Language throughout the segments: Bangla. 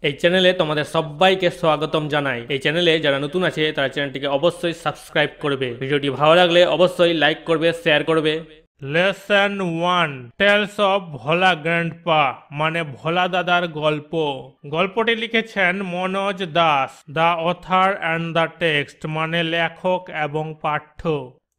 এই চ্যানেলে তোমাদের সবাইকে স্বাগতম জানাই। এই চ্যানেলে যারা নতুন আছে তারা চ্যানেলটিকে অবশ্যই সাবস্ক্রাইব করবে। ভিডিওটি ভালো লাগলে অবশ্যই লাইক করবে, শেয়ার করবে। Lesson 1 tales of Bhola grandpa মানে ভোলা দাদার গল্প। গল্পটি লিখেছেন Manoj Das, the author and the text মানে লেখক এবং পাঠ্য।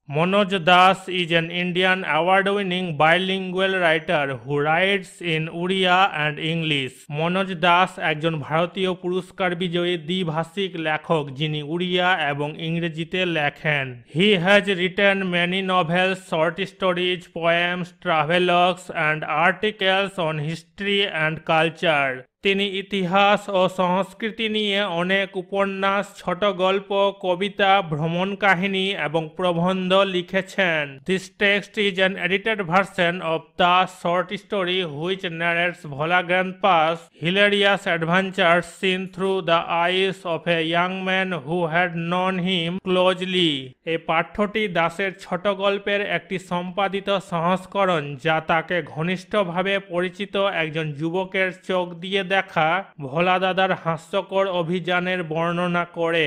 Manoj Das is an Indian award-winning bilingual writer who writes in Oriya and English. Manoj Das একজন ভারতীয় পুরস্কার বিজয়ী দ্বিভাষিক লেখক যিনি উড়িয়া এবং ইংরেজিতে লেখেন। He has written many novels, short stories, poems, travelogues and articles on history and culture. তিনি ইতিহাস ও সংস্কৃতি নিয়ে অনেক উপন্যাস, ছোট গল্প, কবিতা, ভ্রমণ কাহিনী এবং প্রবন্ধ লিখেছেন। This text is an edited version of the short story which narrates Bhola Grandpa's hilarious adventures seen through the eyes of a young man who had known him closely. এই পাঠ্যটি দাসের ছোট গল্পের একটি সম্পাদিত সংস্করণ যা তাকে ঘনিষ্ঠভাবে পরিচিত একজন যুবকের চোখ দিয়ে দেখা ভোলা দাদার হাস্যকর অভিযানের বর্ণনা করে।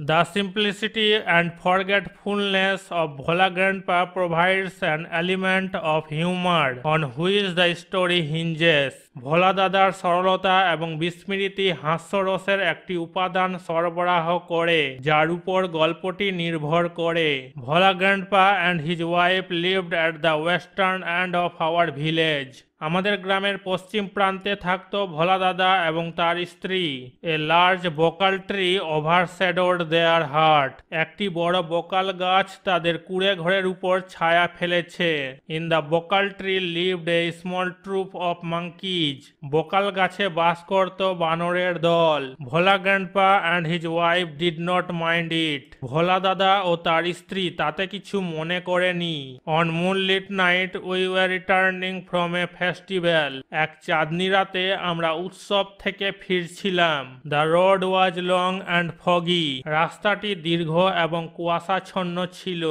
The simplicity and forgetfulness of Bhola Grandpa provides an element of humor on which the story hinges. ভোলা দাদার সরলতা এবং বিস্মৃতি হাস্যরসের একটি উপাদান সরবরাহ করে যার উপর গল্পটি নির্ভর করে। ভোলা grandpa and his wife lived at the western end of our village. আমাদের গ্রামের পশ্চিম প্রান্তে থাকতো ভোলা দাদা এবং তার স্ত্রী। A large bakul tree overshadowed their hut. একটি বড় বোকাল গাছ তাদের কুঁড়ে ঘরের উপর ছায়া ফেলেছে। In the bakul tree lived a small troop of monkeys. বোকাল গাছে বাস করত বানরের দল। Bhola grandpa and his wife did not mind it. Bhola দাদা ও তার স্ত্রী তাতে কিছু মনে করেনি। On moonlit night we were returning from a festival. এক চাঁদনি রাতে আমরা উৎসব থেকে ফিরছিলাম। The road was long and foggy. রাস্তাটি দীর্ঘ এবং কুয়াশাচ্ছন্ন ছিল।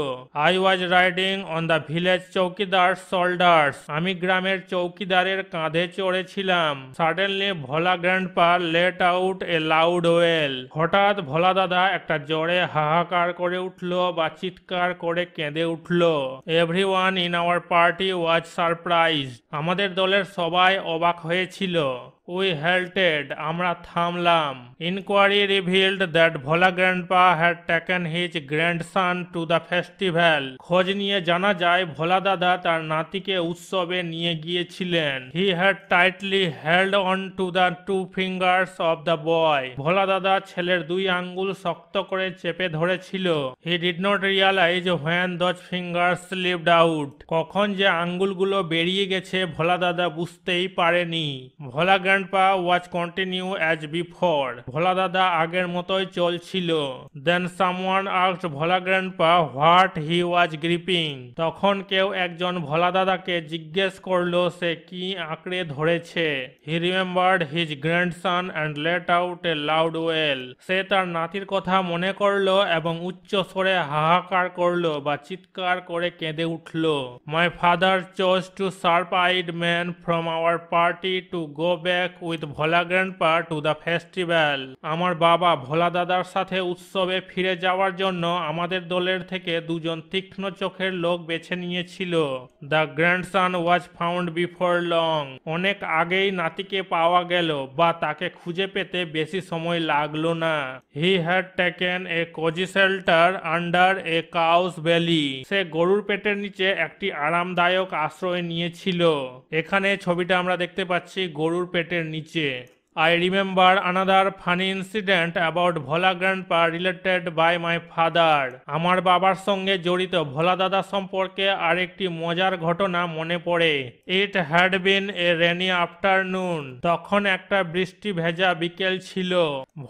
I was riding on the village chowkidar shoulders. আমি গ্রামের চৌকিদারের কাঁধে চড়েছিলাম। Suddenly Bhola grandpa let out a loud wail. হঠাৎ ভোলা দাদা একটা জোরে হাহাকার করে উঠল বা চিৎকার করে কেঁদে উঠল। Everyone in our party was surprised. আমাদের দলের সবাই অবাক হয়েছিল। We halted. আমরা থামলাম। Inquiry revealed that Bhola grandpa had taken his grandson to the festival. খোঁজ নিয়ে জানা যায় ভোলা দাদা তার নাতিকে উৎসবে নিয়ে গিয়েছিলেন। He had tightly held on to the two fingers of the boy. Bhola দাদা ছেলের দুই আঙ্গুল শক্ত করে চেপে ধরেছিল। He did not realise when those fingers slipped out. কখন যে আঙ্গুলগুলো বেরিয়ে গেছে ভোলা দাদা বুঝতেই পারেনি। Bhola grandpa was continue as before. Bhola দাদা আগের মতোই চলছিল। Then someone asked Bhola grandpa what he was gripping. তখন কেউ একজন ভোলা দাদাকে জিজ্ঞেস করলো সে কি আঁকড়ে ধরেছে। He remembered his grandson and let out a loud wail. সে তার নাতির কথা মনে করলো এবং উচ্চ স্বরে হাহাকার করলো বা চিৎকার করে কেঁদে উঠল। My father chose to sharp eyed man from our party to go back with Bhola grandpa to the festival. আমার বাবা ভোলা দাদার সাথে উৎসবে ফিরে যাওয়ার জন্য আমাদের দলের থেকে দুজন তীক্ষ্ণ চোখের লোক বেছে নিয়েছিল। The grandson was found before long. অনেক আগেই নাতিকে পাওয়া গেল বা তাকে খুঁজে পেতে বেশি সময় লাগলো না। He had taken a cozy shelter under a cow's belly. সে গরুর পেটের নিচে একটি আরামদায়ক আশ্রয় নিয়েছিল। এখানে ছবিটা আমরা দেখতে পাচ্ছি গরুর পেটের নিচে। I remember another funny incident about Bhola Grandpa related by my father. আমার বাবার সঙ্গে জড়িত ভোলা দাদা সম্পর্কে আরেকটি মজার ঘটনা মনে পড়ে। It had been a rainy afternoon. তখন একটা বৃষ্টি ভেজা বিকেল ছিল।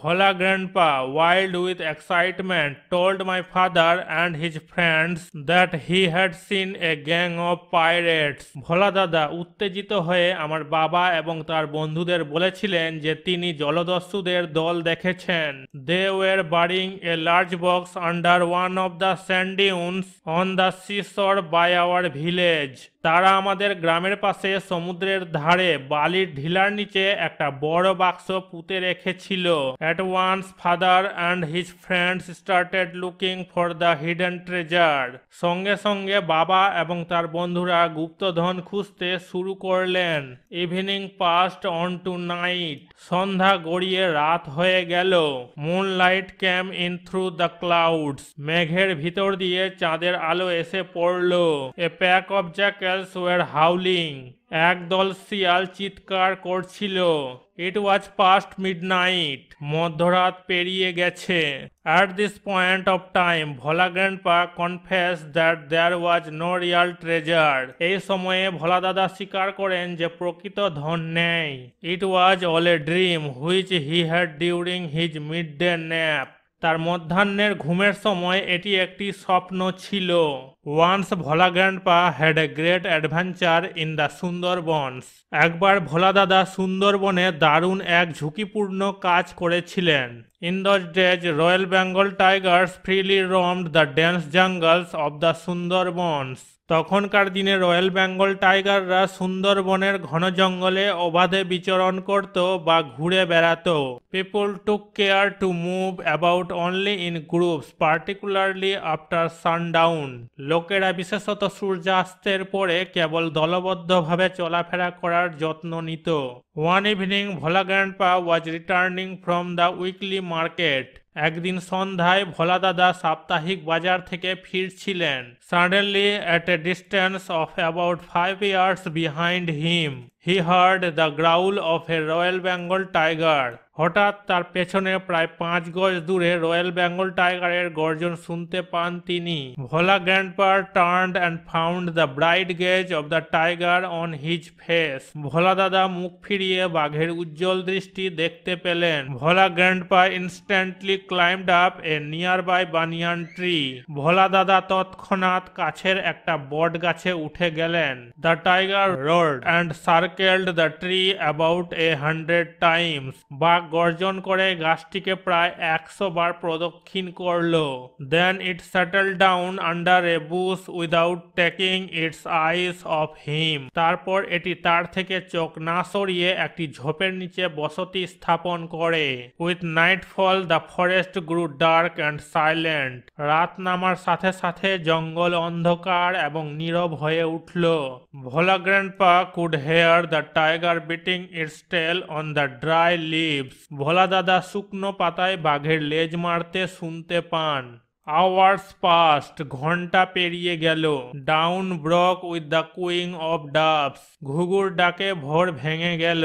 ভোলা Grandpa, wild with excitement, told my father and his friends that he had seen a gang of pirates. ভোলা দাদা উত্তেজিত হয়ে আমার বাবা এবং তার বন্ধুদের বলেছিলেন যে তিনি জলদস্যুদের দল দেখেছেন। They were burying a large box under one of the sand dunes on the seashore by our village. তারা আমাদের গ্রামের পাশে সমুদ্রের ধারে বালির ঢিলার নিচে একটা বড় বাক্স পুঁতে রেখেছিল। At once father and his friends started looking for the hidden treasure. সঙ্গে সঙ্গে বাবা এবং তার বন্ধুরা গুপ্তধন খুঁজতে শুরু করলেন। Evening passed on to night. সন্ধ্যা গড়িয়ে রাত হয়ে গেল। Moonlight came in through the clouds. মেঘের ভিতর দিয়ে চাঁদের আলো এসে পড়ল। A pack of jackals were howling. একদল শিয়াল চিৎকার করছিল। It was past midnight. মধ্যরাত পেরিয়ে গেছে। At this point of time Bhola grandpa confess that there was no real treasure. এই সময়ে ভোলা দাদা স্বীকার করেন যে প্রকৃত ধন নেই। It was all a dream which he had during his mid day nap. তার মধ্যাহ্নের ঘুমের সময় এটি একটি স্বপ্ন ছিল। Once Bhola grandpa had a great adventure in the Sundarbans. একবার ভোলা দাদা সুন্দরবনে দারুণ এক ঝুঁকিপূর্ণ কাজ করেছিলেন। In those days royal Bengal tigers freely roamed the dense jungles of the Sundarbans. তখনকার দিনে রয়্যাল বেঙ্গল টাইগাররা সুন্দরবনের ঘন জঙ্গলে অবাধে বিচরণ করত বা ঘুরে বেড়াত। People took care to move about only in groups particularly after sundown. লোকেরা বিশেষত সূর্যাস্তের পরে কেবল দলবদ্ধভাবে চলাফেরা করার যত্ন নিত। One evening Bhola grandpa was returning from the weekly market. একদিন সন্ধ্যায় ভোলা দাদা সাপ্তাহিক বাজার থেকে ফিরছিলেন। Suddenly at a distance of about 5 yards behind him he heard the growl of a royal Bengal tiger. হঠাৎ তার পেছনে প্রায় 5 গজ দূরে রয়্যাল বেঙ্গল টাইগারের গর্জন শুনতে পান তিনি। Bhola grandpa turned and found the bright gaze of the tiger on his face. Bhola দাদা মুখ ফিরিয়ে বাঘের উজ্জ্বল দৃষ্টি দেখতে পেলেন। Bhola grandpa instantly climbed up a nearby banyan tree. Bhola দাদা তৎক্ষণাৎ কাছের একটা বট গাছে উঠে গেলেন। The tiger roared and circled the tree about 100 times. বাঘ গর্জন করে গাছটিকে প্রায় 100 বার প্রদক্ষিণ করল। Then it settle down under a bush without taking its eyes off him. তারপর এটি তার থেকে চোখ না সরিয়ে একটি ঝোপের নিচে বসতি স্থাপন করে। With nightfall the forest grew dark and silent. রাত নামার সাথে সাথে জঙ্গল অন্ধকার এবং নীরব হয়ে উঠল। Bhola grandpa could hear the tiger beating its tail on the dry leaves. Bhola দাদা শুকনো পাতায় বাঘের লেজ মারতে শুনতে পান। Hours passed. ঘন্টা পেরিয়ে গেল। Dawn broke with the cooing of doves. ঘুঘুর ডাকে ভোর ভেঙে গেল।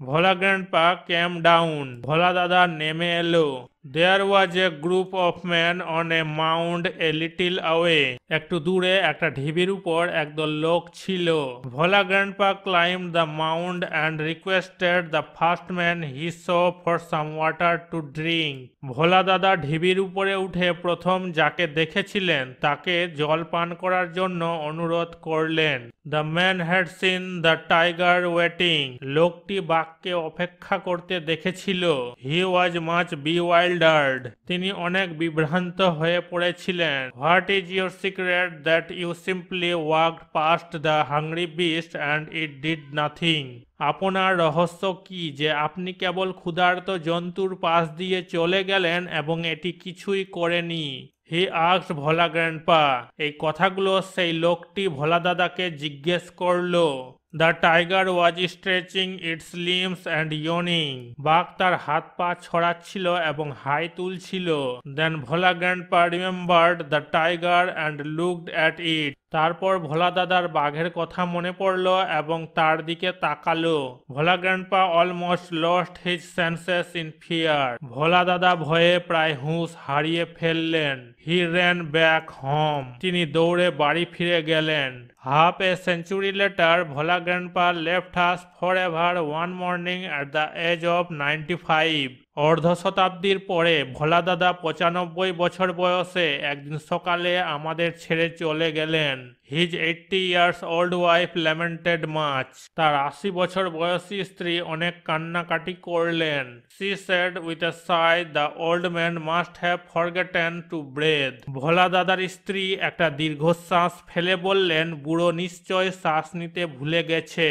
ভোলা গ্র্যান্ডপা ক্যাম ডাউন। ভোলা দাদা নেমে এলো। There was a group of men on a mound a little away. একটু দূরে একটা ঢিবির উপর একদল লোক ছিল। ভোলা grandpa climbed the mound and requested the first man he saw for some water to drink. ভোলা দাদা ঢিবির উপরে উঠে প্রথম যাকে দেখেছিলেন তাকে জল পান করার জন্য অনুরোধ করলেন। The man had seen the tiger waiting. লোকটি বাঘকে অপেক্ষা করতে দেখেছিল। He was much bewildered. তিনি অনেক বিভ্রান্ত হয়ে পড়েছিলেন। What is your secret that you simply walked past the hungry beast and it did nothing? আপনার রহস্য কি যে আপনি কেবল ক্ষুধার্ত জন্তুর পাশ দিয়ে চলে গেলেন এবং এটি কিছুই করেনি? He asked Bhola grandpa. এই কথাগুলো সেই লোকটি ভোলা দাদাকে জিজ্ঞেস করলো। The tiger was stretching its limbs and yawning. বাঘ তার হাত পা ছড়াচ্ছিল এবং হাই তুলছিল। Then Bhola grandpa remembered the tiger and looked at it. তারপর ভোলা দাদার বাঘের কথা মনে পড়ল এবং তার দিকে তাকালো। Bhola grandpa almost lost his senses in fear. Bhola দাদা ভয়ে প্রায় হুঁশ হারিয়ে ফেললেন। He ran back home. তিনি দৌড়ে বাড়ি ফিরে গেলেন। Half a century later, Bhola Grandpa left us forever one morning at the age of 95. অর্ধ শতাব্দীর পরে ভোলা দাদা 95 বছর বয়সে একদিন সকালে আমাদের ছেড়ে চলে গেলেন। His 80 years old wife lamented much. তার 80 বছর বয়সী স্ত্রী অনেক কান্নাকাটি করলেন। She said with a sigh the old man must have forgotten to breathe. Bhola দাদার স্ত্রী একটা দীর্ঘশ্বাস ফেলে বললেন, বুড়ো নিশ্চয় শ্বাস নিতে ভুলে গেছে।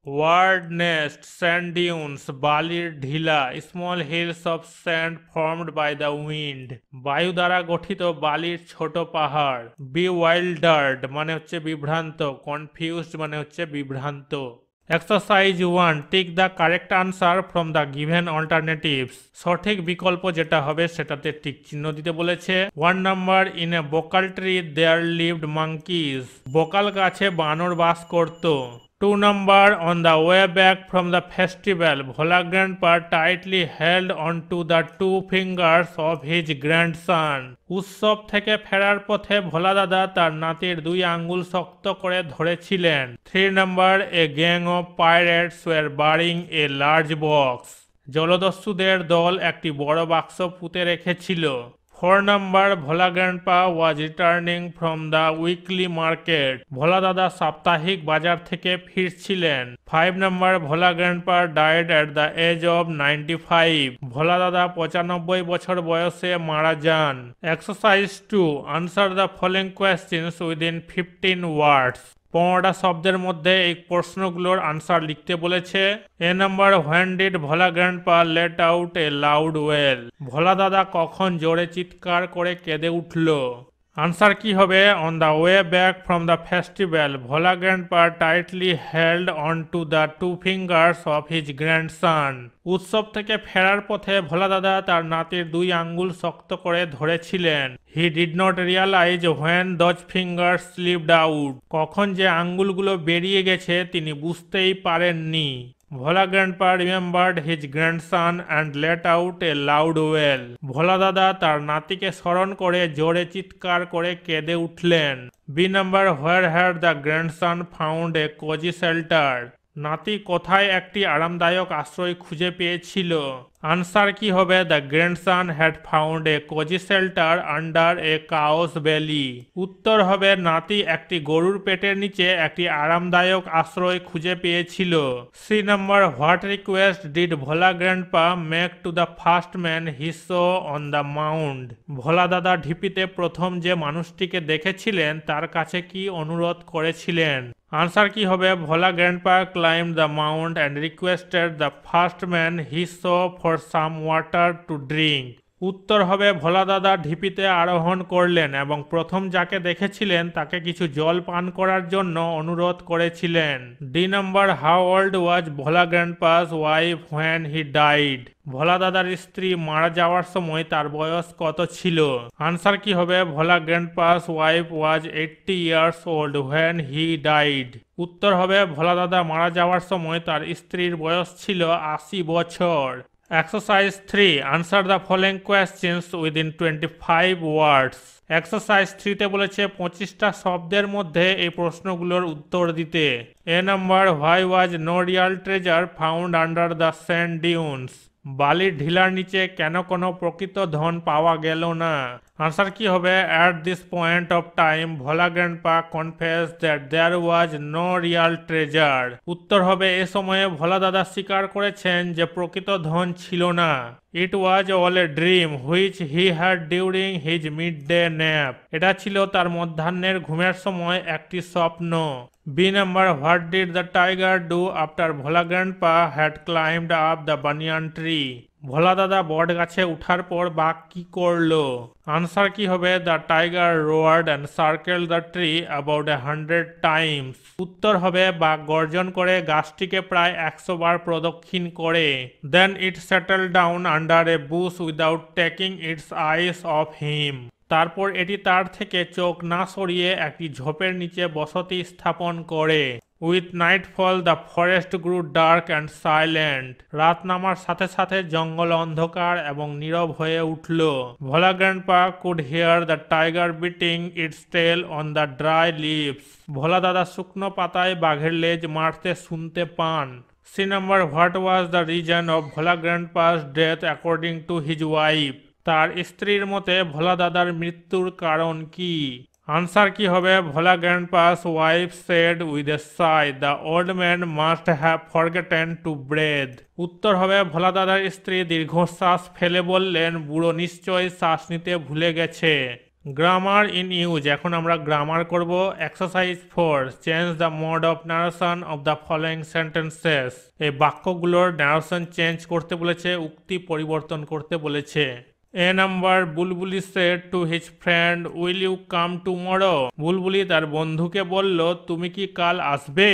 ওয়ার্ড নেস্ট, স্যান্ড ডিউনস, বালির ঢিলা, small hills of sand formed by the wind. বায়ু দ্বারা গঠিত বালির ছোট পাহাড়। বিওয়াইল্ডার্ড মানে হচ্ছে বিভ্রান্ত, কনফিউজড মানে হচ্ছে বিভ্রান্ত। Exercise 1, tick the correct answer from the given alternatives. সঠিক বিকল্প যেটা হবে সেটাতে টিক চিহ্ন দিতে বলেছে। 1 number, in a bakul tree there lived monkeys. বোকাল গাছে বানর বাস করত। 2 number, on the way back from the festival, Bhola grandpa tightly held on to the 2 fingers of his grandson. উৎসব থেকে ফেরার পথে ভোলা দাদা তার নাতির 2 আঙ্গুল শক্ত করে ধরেছিলেন। 3 number, a gang of pirates were burying a large box. জলদস্যুদের দল একটি বড় বাক্স পুঁতে রেখেছিল। 4 number, Bhola grandpa was returning from the weekly market. ভোলা দাদা সাপ্তাহিক বাজার থেকে ফিরছিলেন। 5 number, Bhola grandpa died at the age of 95. ভোলা দাদা 95 বছর বয়সে মারা যান। Exercise 2, answer the following questions within 15 words. 15টা শব্দের মধ্যে এই প্রশ্নগুলোর আনসার লিখতে বলেছে। A number, when did Bhola grandpa let out a loud wail. Bhola দাদা কখন জোরে চিৎকার করে কেঁদে উঠল। আনসার কি হবে? On the way back from the festival Bhola grandpa tightly held on to the 2 fingers of his grandson. উৎসব থেকে ফেরার পথে ভোলা দাদা তার নাতির 2 আঙ্গুল শক্ত করে ধরেছিলেন। He did not realise when those fingers slipped out. কখন যে আঙ্গুলগুলো বেরিয়ে গেছে তিনি বুঝতেই পারেননি। Bhola grandpa remembered his grandson and let out a loud wail. Bhola দাদা তার নাতিকে স্মরণ করে জোরে চিৎকার করে কেঁদে উঠলেন। B number, where had the grandson found a cozy shelter. নাতি কোথায় একটি আরামদায়ক আশ্রয় খুঁজে পেয়েছিল। আনসার কি হবে? The grandson had found a cozy shelter under a cows বেলি। উত্তর হবে নাতি একটি গরুর পেটের নিচে একটি আরামদায়ক আশ্রয় খুঁজে পেয়েছিল। C number, what request did Bhola grandpa make to the first man he saw on the mound. Bhola দাদা ঢিপিতে প্রথম যে মানুষটিকে দেখেছিলেন তার কাছে কি অনুরোধ করেছিলেন। আনসার কি হবে? Bhola grandpa climb the mount and requested the first man he saw for some water to drink. উত্তর হবে ভোলা দাদা ঢিপিতে আরোহণ করলেন এবং প্রথম যাকে দেখেছিলেন তাকে কিছু জল পান করার জন্য অনুরোধ করেছিলেন। D number, how old was Bhola grandpa's wife when he died. Bhola দাদার স্ত্রী মারা যাওয়ার সময় তার বয়স কত ছিল। আনসার কি হবে? Bhola grandpa's wife was 80 years old when he died. উত্তর হবে ভোলা দাদা মারা যাওয়ার সময় তার স্ত্রীর বয়স ছিল 80 বছর। Exercise 3, answer the following questions within 25 words. Exercise 3তে বলেছে 25টা শব্দের মধ্যে এই প্রশ্নগুলোর উত্তর দিতে। A number, why was no real treasure found under the sand dunes. বালির ঢিলার নিচে কেন কোনো প্রকৃত ধন পাওয়া গেল না। আনসার কি হবে? At this point of time Bhola grandpa confess that there was no real treasure. উত্তর হবে এ সময়ে ভোলা দাদা স্বীকার করেছেন যে প্রকৃত ধন ছিল না। It was all a dream which he had during his mid day nap. এটা ছিল তার মধ্যাহ্নের ঘুমের সময় একটি স্বপ্ন। B number, what did the tiger do after Bhola grandpa had climbed up the banyan tree. Bhola দাদা বট গাছে উঠার পর বাঘ কি করলো। আনসার কি হবে? The tiger roared and circle the tree about 100 times. উত্তর হবে বাঘ গর্জন করে গাছটিকে প্রায় 100 বার প্রদক্ষিণ করে। Then it settle down under a bush without taking its eyes off him. তারপর এটি তার থেকে চোখ না সরিয়ে একটি ঝোপের নিচে বসতি স্থাপন করে। With nightfall the forest grew dark and silent. রাত নামার সাথে সাথে জঙ্গল অন্ধকার এবং নীরব হয়ে উঠল। Bhola grandpa could hear the tiger beating its tail on the dry leaves. Bhola দাদা শুকনো পাতায় বাঘের লেজ মারতে শুনতে পান। C number, what was the reason of Bhola grandpa's death according to his wife? তার স্ত্রীর মতে ভোলা দাদার মৃত্যুর কারণ কি? আনসার কি হবে? Bhola grandpa's wife shed with a sigh, the old man must have forgotten to breadth. উত্তর হবে ভোলা দাদার স্ত্রী দীর্ঘশ্বাস ফেলে বললেন, বুড়ো নিশ্চয়ই শ্বাস নিতে ভুলে গেছে। গ্রামার ইন ইউজ, এখন আমরা গ্রামার করব। Exercise 4, change the mode of narration of the following sentences. এই বাক্যগুলোর ন্যারেশন চেঞ্জ করতে বলেছে, উক্তি পরিবর্তন করতে বলেছে। A number, Bulbuli said to his friend, will you come tomorrow? Bulbuli তার বন্ধুকে বলল, তুমি কি কাল আসবে?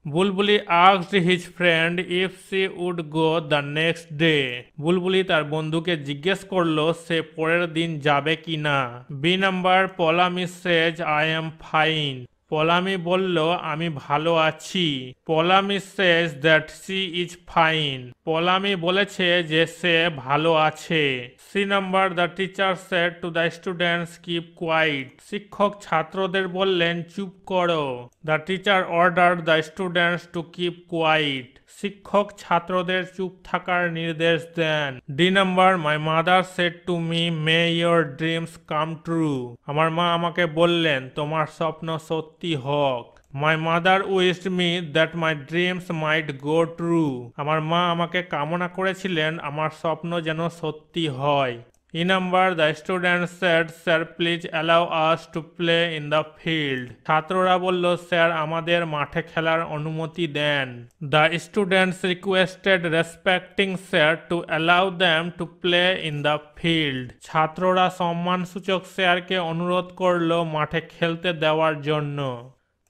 বুলবুলি asked his friend if she would go the next day. বুলবুলি তার বন্ধুকে জিজ্ঞেস করলো সে পরের দিন যাবে কিনা। B number, Paulami says I am fine. Paulami বলল, আমি ভালো আছি। Paulami says that she is fine. Paulami বলেছে যে সে ভালো আছে। C number, the teacher said to the students keep quiet. শিক্ষক ছাত্রদের বললেন চুপ করো। The teacher order the students to keep quiet. শিক্ষক ছাত্রদের চুপ থাকার নির্দেশ দেন। D number, my mother said to me may your dreams come true. আমার মা আমাকে বললেন তোমার স্বপ্ন সত্যি হোক। My mother wished me that my dreams might go true. আমার মা আমাকে কামনা করেছিলেন আমার স্বপ্ন যেন সত্যি হয়। E number, the student said sir please allow us to play in the field. ছাত্ররা বলল স্যার আমাদের মাঠে খেলার অনুমতি দেন। The students requested respecting sir to allow them to play in the field. ছাত্ররা সম্মানসূচক স্যারকে অনুরোধ করল মাঠে খেলতে দেওয়ার জন্য।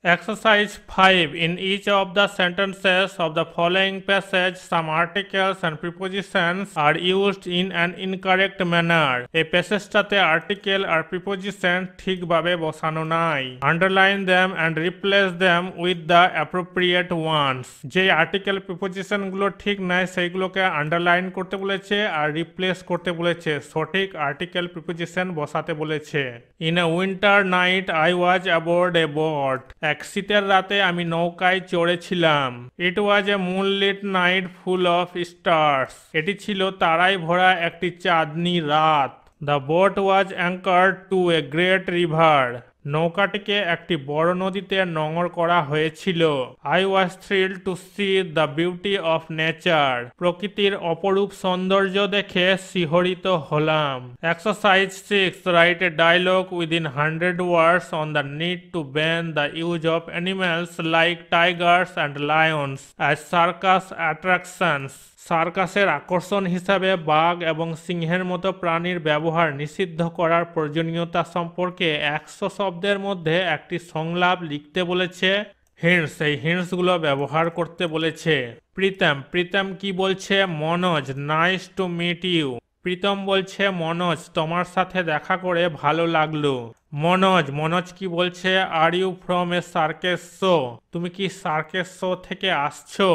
Exercise 5. In each of the sentences of the following passage, some articles and prepositions are used in an incorrect manner. এই প্যাসেজটাতে আর্টিকেল আর প্রিপোজিশন ঠিকভাবে বসানো নাই। Underline them and replace them with the appropriate ones. যে আর্টিকেল প্রিপোজিশনগুলো ঠিক নাই সেইগুলোকে আন্ডারলাইন করতে বলেছে আর রিপ্লেস করতে বলেছে, সঠিক আর্টিকেল প্রিপোজিশন বসাতে বলেছে। In a winter night I was aboard a boat. এক শীতের রাতে আমি নৌকায় চড়েছিলাম। It was a moonlit night full of stars. এটি ছিল তারায় ভরা একটি চাঁদনি রাত। The boat was anchored to a great river. নৌকাটিকে একটি বড় নদীতে নোঙর করা হয়েছিল। I was thrilled to see the beauty of nature. প্রকৃতির অপরূপ সৌন্দর্য দেখে শিহরিত হলাম। Exercise 6, write a dialogue within 100 words on the need to ban the use of animals like tigers and Lions as circus attractions. সার্কাসের আকর্ষণ হিসাবে বাঘ এবং সিংহের মতো প্রাণীর ব্যবহার নিষিদ্ধ করার প্রয়োজনীয়তা সম্পর্কে 100 শব্দের মধ্যে একটি সংলাপ লিখতে বলেছে। হিন্টস, এই হিন্টসগুলো ব্যবহার করতে বলেছে। প্রীতম কি বলছে? Manoj, nice to meet you. Pritam বলছে মনোজ তোমার সাথে দেখা করে ভালো লাগলো। মনোজ কি বলছে? Are you from a circus show? তুমি কি সার্কেস শো থেকে আসছো?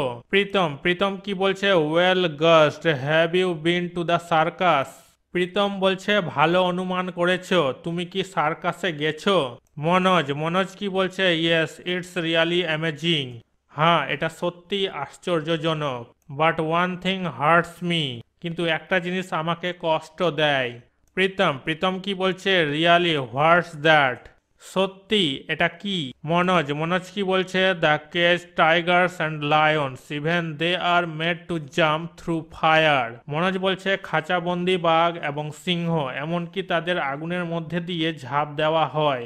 প্রীতম কি বলছে? Well guessed, have you been to the circus? Pritam বলছে ভালো অনুমান করেছো, তুমি কি সার্কাসে গেছো? মনোজ কি বলছে? Yes, it's really amazing. হ্যাঁ, এটা সত্যি আশ্চর্যজনক। But one thing hurts me, কিন্তু একটা জিনিস আমাকে কষ্ট দেয়। প্রীতম কি বলছে? Really, what's that? সত্যি, এটা কি? মনোজ কি বলছে? The cage tigers and lions even they are made to jump through fire. Manoj বলছে খাঁচাবন্দি বাঘ এবং সিংহ এমনকি তাদের আগুনের মধ্যে দিয়ে ঝাঁপ দেওয়া হয়।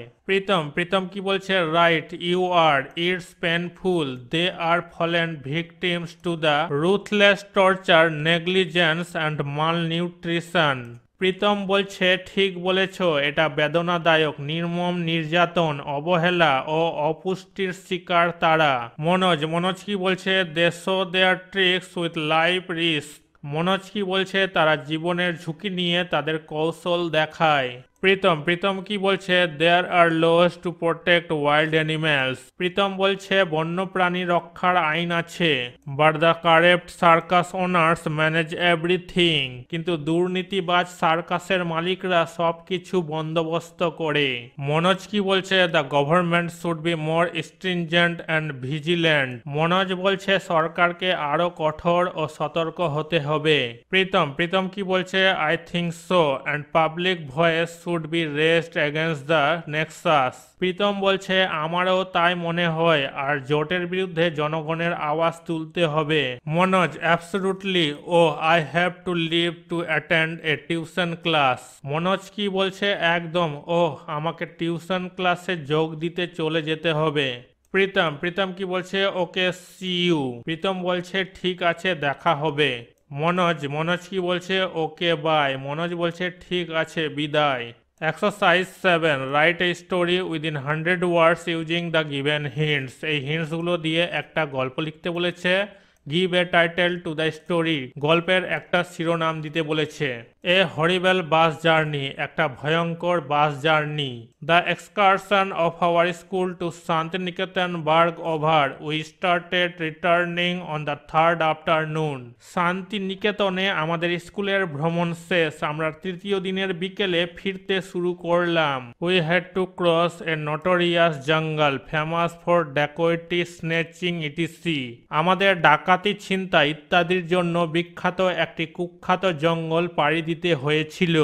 প্রীতম কি বলছে? Right, you are, it's painful, they are fallen victims to the ruthless torture, negligence and malnutrition. Pritam বলছে ঠিক বলেছ, এটা বেদনাদায়ক, নির্মম নির্যাতন, অবহেলা ও অপুষ্টির শিকার তারা। মনোজ কি বলছে? They show their tricks with life risk. Manoj কি বলছে? তারা জীবনের ঝুঁকি নিয়ে তাদের কৌশল দেখায়। প্রীতম প্রীতম কি বলছে there are laws to protect wild animals. Pritam বলছে বন্যপ্রাণী রক্ষার আইন আছে, but the corrupt circus owners manage everything. কিন্তু দুর্নীতিবাজ সার্কাসের মালিকরা সবকিছু বন্দোবস্ত করে। মনোজ কি বলছে the government should be more stringent and vigilant. Manoj বলছে সরকারকে আরো কঠোর ও সতর্ক হতে হবে। প্রীতম প্রীতম কি বলছে I think so and public voice should be raised against the nexus. Pritam বলছে আমারও তাই মনে হয়, আর জোটের বিরুদ্ধে জনগণের আওয়াজ তুলতে হবে। Manoj absolutely, oh I have to leave to attend a tuition class. Manoj কি বলছে একদম, ওহ আমাকে টিউশন ক্লাসে যোগ দিতে চলে যেতে হবে। প্রীতম প্রীতম কি বলছে ওকে সি ইউ। প্রীতম বলছে ঠিক আছে দেখা হবে। মনোজ কি বলছে ওকে বাই। মনোজ বলছে ঠিক আছে বিদায়। Exercise 7, write a story within 100 words using the given hints. এই হিন্টসগুলো দিয়ে একটা গল্প লিখতে বলেছে। Give a title to the story, গল্পের একটা শিরোনাম দিতে বলেছে। এ হরিবেল বাস জার্নি, একটা ভয়ঙ্কর bus journey. The excursion of our school to Santiniketan being over, we started returning on the third afternoon. শান্তিনিকেতনে আমাদের স্কুলের ভ্রমণ শেষ, আমরা তৃতীয় দিনের বিকেলে ফিরতে শুরু করলাম। We had to cross A notorious জঙ্গল ফেমাস ফর ড্যাকোইটি, স্নেচিং ইটিসি। আমাদের ডাকাতি, ছিনতাই ইত্যাদির জন্য বিখ্যাত একটি কুখ্যাত জঙ্গল পাড়ি দিতে হয়েছিল।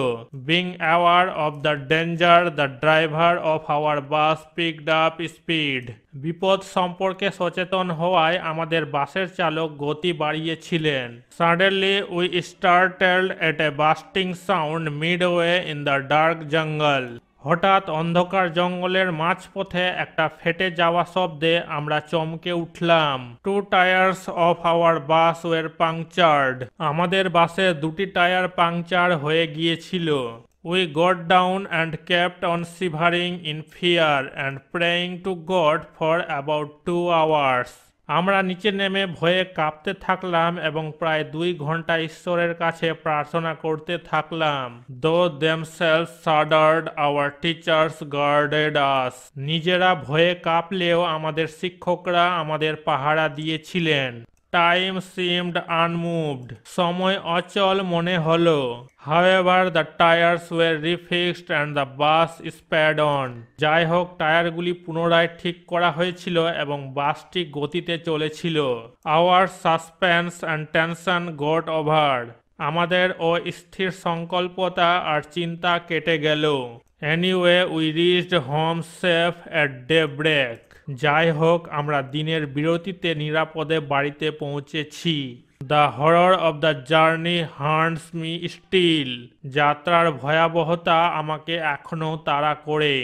Being aware of the danger, the driver of our bus picked up speed. বিপদ সম্পর্কে সচেতন হওয়ায় আমাদের বাসের চালক গতি বাড়িয়েছিলেন। Suddenly we started at a bursting sound midway in the dark jungle. হঠাৎ অন্ধকার জঙ্গলের মাঝপথে একটা ফেটে যাওয়া শব্দে আমরা চমকে উঠলাম। 2 tyres of our bus were punctured. আমাদের বাসে 2টি টায়ার পাংচার হয়ে গিয়েছিল। We got down and kept on shivering in fear and praying to God for about 2 hours. আমরা নিচে নেমে ভয়ে কাঁপতে থাকলাম এবং প্রায় 2 ঘন্টা ঈশ্বরের কাছে প্রার্থনা করতে থাকলাম। Though themselves shuddered, our teachers guarded us. নিজেরা ভয়ে কাঁপলেও আমাদের শিক্ষকরা আমাদের পাহারা দিয়েছিলেন। Time seemed unmoved. সময় অচল মনে হলো। However, the tires were refixed and the bus sped on. যাই হোক, টায়ারগুলি পুনরায় ঠিক করা হয়েছিল এবং বাসটি গতিতে চলেছিল। Our suspense and tension got over. আমাদের অস্থির সংকল্পতা আর চিন্তা কেটে গেল। Anyway, we reached home safe at daybreak. যাই হোক, আমরা দিনের বিরতিতে নিরাপদে বাড়িতে পৌঁছেছি। The horror of the journey haunts me still. যাত্রার ভয়াবহতা আমাকে এখনো তাড়া করে।